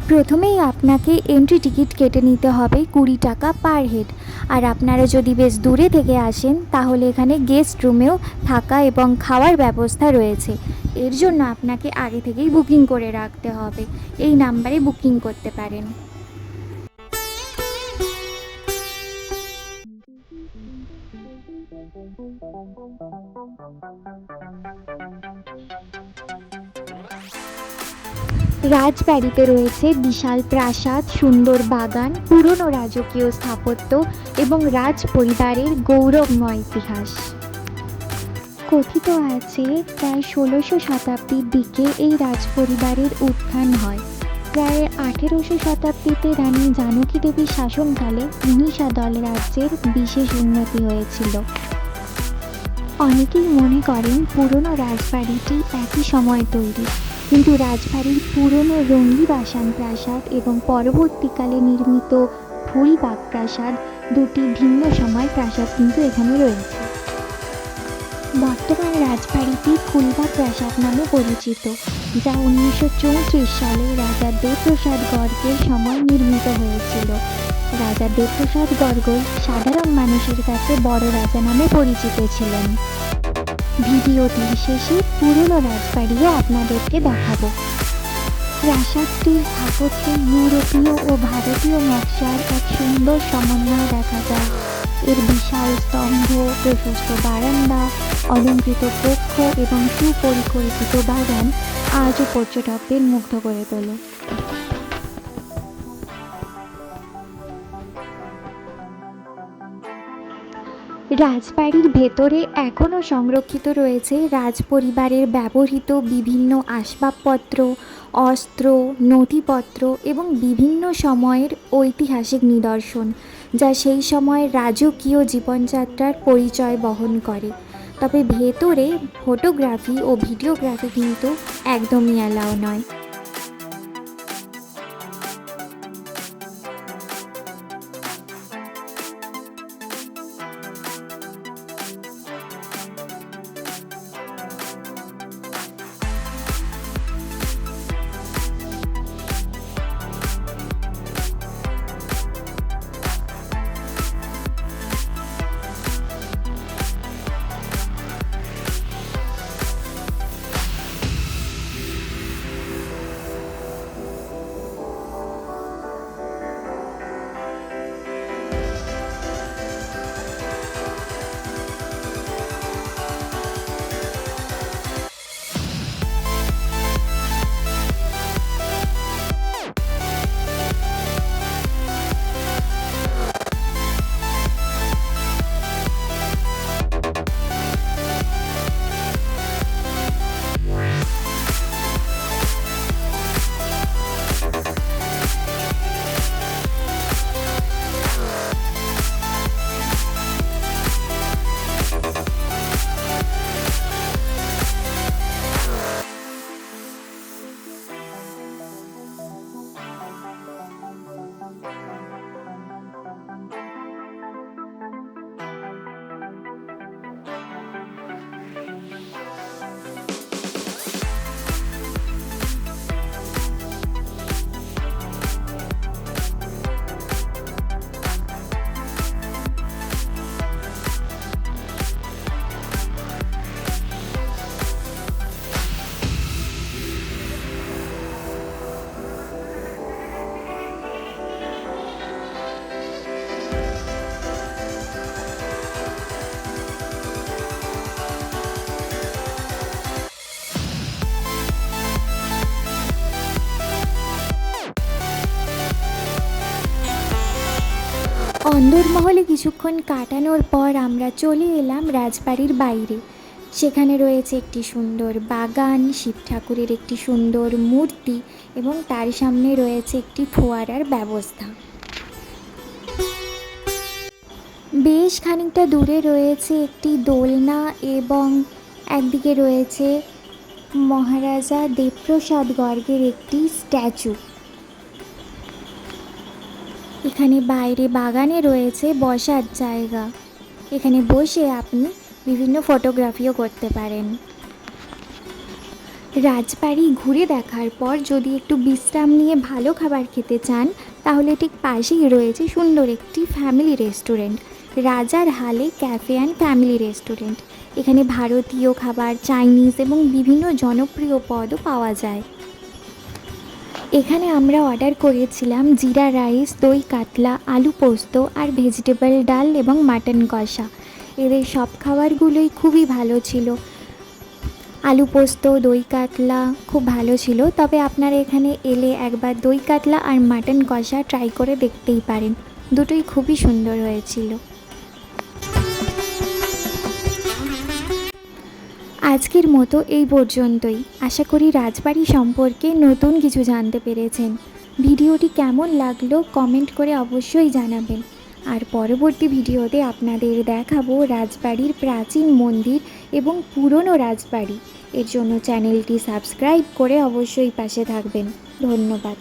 প্রথমেই আপনাকে entry ticket কেটে নিতে হবে 20 টাকা পার হেড। আর আপনারা যদি বেশ দূরে থেকে আসেন তাহলে এখানে গেস্ট রুমেও থাকা এবং খাওয়ার ব্যবস্থা রয়েছে। এর জন্য আপনাকে আগে থেকেই বুকিং করে রাখতে হবে। এই নাম্বারে বুকিং করতে পারেন। রাজবাড়িতে রয়েছে বিশাল প্রাসাদ, সুন্দর বাগান, পুরনো রাজকীয় স্থাপত্য এবং রাজ পরিবারের গৌরবময় ইতিহাস। কথিত আছে প্রায় 1600 শতাব্দীর দিকে এই রাজপরিবারের উত্থান হয়। প্রায় 1800 শতাব্দীতে রানী জানকী দেবীর শাসনকালে মহিষাদল রাজ্যের বিশেষ উন্নতি হয়েছিল। অনেকেই মনে করেন পুরনো রাজবাড়িটি একই সময়ে তৈরি, কিন্তু রাজবাড়ির পুরনো রঙ্গিবাসান প্রাসাদ এবং পরবর্তীকালে নির্মিত ফুলবাগ প্রাসাদ দুটি ভিন্ন সময় প্রাসাদ কিন্তু এখানে রয়েছে। বর্তমান রাজবাড়িটি ফুলবাগ প্রাসাদ নামে পরিচিত, যা 1934 সালে রাজা দেবপ্রসাদ গর্গের সময় নির্মিত হয়েছিল। রাজা দেবপ্রসাদ গর্গ সাধারণ মানুষের কাছে বড় রাজা নামে পরিচিত ছিলেন। ভিডিওটির শেষে পুরনো রাজবাড়িও আপনাদেরকে দেখাবো। প্রাসাদটির স্থাপত্যে ইউরোপীয় ও ভারতীয় নকশার এক সুন্দর সমন্বয় দেখা যায়। এর বিশাল স্তম্ভ, প্রশস্ত বারান্দা, অলঙ্কৃত কক্ষ এবং সুপরিকল্পিত বাগান আজও পর্যটকদের মুগ্ধ করে তোলে। রাজবাড়ির ভেতরে এখনও সংরক্ষিত রয়েছে রাজপরিবারের ব্যবহৃত বিভিন্ন আসবাবপত্র, অস্ত্র, নথিপত্র এবং বিভিন্ন সময়ের ঐতিহাসিক নিদর্শন, যা সেই সময়ের রাজকীয় জীবনযাত্রার পরিচয় বহন করে। তবে ভেতরে ফটোগ্রাফি ও ভিডিওগ্রাফি কিন্তু একদমই অ্যালাউ নয়। অন্দরমহলে কিছুক্ষণ কাটানোর পর আমরা চলে এলাম রাজবাড়ির বাইরে। সেখানে রয়েছে একটি সুন্দর বাগান, শিব ঠাকুরের একটি সুন্দর মূর্তি এবং তার সামনে রয়েছে একটি ফোয়ারার ব্যবস্থা। বেশ খানিকটা দূরে রয়েছে একটি দোলনা এবং একদিকে রয়েছে মহারাজা দেবপ্রসাদ গর্গের একটি স্ট্যাচু। এখানে বাইরে বাগানে রয়েছে বসার জায়গা, এখানে বসে আপনি বিভিন্ন ফটোগ্রাফিও করতে পারেন। রাজবাড়ি ঘুরে দেখার পর যদি একটু বিশ্রাম নিয়ে ভালো খাবার খেতে চান তাহলে ঠিক পাশেই রয়েছে সুন্দর একটি ফ্যামিলি রেস্টুরেন্ট, রাজার হালে ক্যাফে অ্যান্ড ফ্যামিলি রেস্টুরেন্ট। এখানে ভারতীয় খাবার, চাইনিজ এবং বিভিন্ন জনপ্রিয় পদও পাওয়া যায়। এখানে আমরা অর্ডার করেছিলাম জিরা রাইস, দই কাতলা, আলু পোস্ত আর ভেজিটেবল ডাল এবং মাটন কষা। এদের সব খাবারগুলোই খুবই ভালো ছিল। আলু পোস্ত, দই কাতলা খুব ভালো ছিল, তবে আপনারা এখানে এলে একবার দই কাতলা আর মাটন কষা ট্রাই করে দেখতেই পারেন, দুটোই খুবই সুন্দর হয়েছিল। আজকের মতো এই পর্যন্তই। আশা করি রাজবাড়ি সম্পর্কে নতুন কিছু জানতে পেরেছেন। ভিডিওটি কেমন লাগলো কমেন্ট করে অবশ্যই জানাবেন। আর পরবর্তী ভিডিওতে আপনাদের দেখাবো রাজবাড়ির প্রাচীন মন্দির এবং পুরনো রাজবাড়ি। এর জন্য চ্যানেলটি সাবস্ক্রাইব করে অবশ্যই পাশে থাকবেন। ধন্যবাদ।